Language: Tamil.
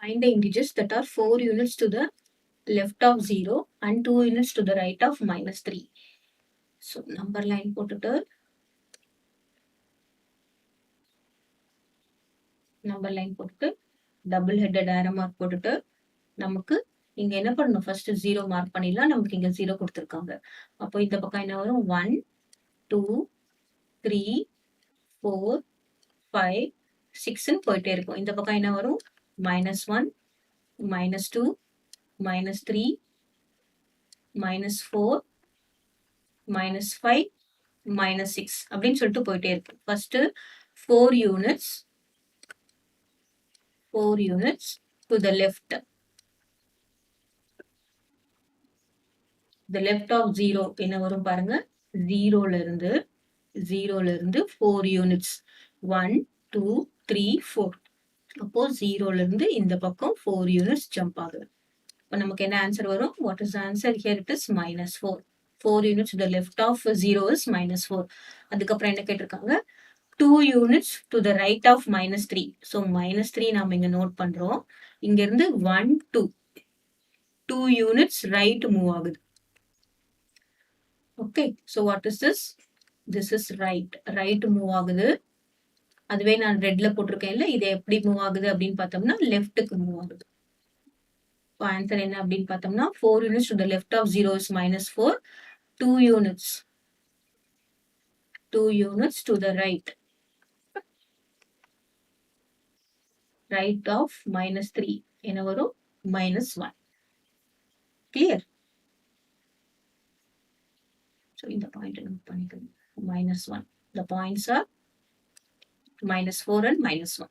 find the integers that are 4 units to the left of 0 and 2 units to the right of -3. So number line போட்டுட்டு number line போட்டுட்டு double headed arrow mark போட்டுட்டு நமக்கு இங்க என்ன பண்ணணும், ஃபர்ஸ்ட் 0 மார்க் பண்ணிடலாம். நமக்கு இங்க 0 கொடுத்துருக்காங்க. அப்போ இந்த பக்கம் என்ன வரும், 1 2 3 4 5 6ன்னு போயிட்டே இருக்கும். இந்த பக்கம் என்ன வரும், -1 -2 -3 -4 -5 -6 அப்படின்னு சொல்லிட்டு போயிட்டே இருக்கும். First 4 units to the left of 0 என்ன வரும் பாருங்க, 0ல இருந்து 4 units 1 2 3 4. அப்போ 0ல இருந்து இந்த பக்கம் 4 units ஜம்ப் ஆகுது. இப்போ நமக்கு என்ன ஆன்சர் வரும், what is answer here, it is -4. 4 units to the left of 0 is -4. அதுக்கப்புறம் என்ன கேட்டிருக்காங்க, 2 units to the right of -3. So -3 நாம இங்க நோட் பண்றோம். இங்க இருந்து 1 2 units ரைட் மூவ் ஆகுது. Okay, so what is this, this is right move ஆகுது. அதுவே நான் ரெட்ல போட்டிருக்கேன்ல, இது எப்படி மூவ் ஆகுது அப்படின்னு பார்த்தோம்னா லெஃப்ட்டுக்கு மூவ் ஆகுது. இப்போ ஆன்சர் என்ன அப்படின்னு பார்த்தோம்னா 4 units to the left of 0 is -4. 2 units to the right of -3 என்ன வரும், -1. கிளியர்? ஸோ இந்த பாயிண்ட் நோட் பண்ணிக்கணும், -1. The points are -4 and -1.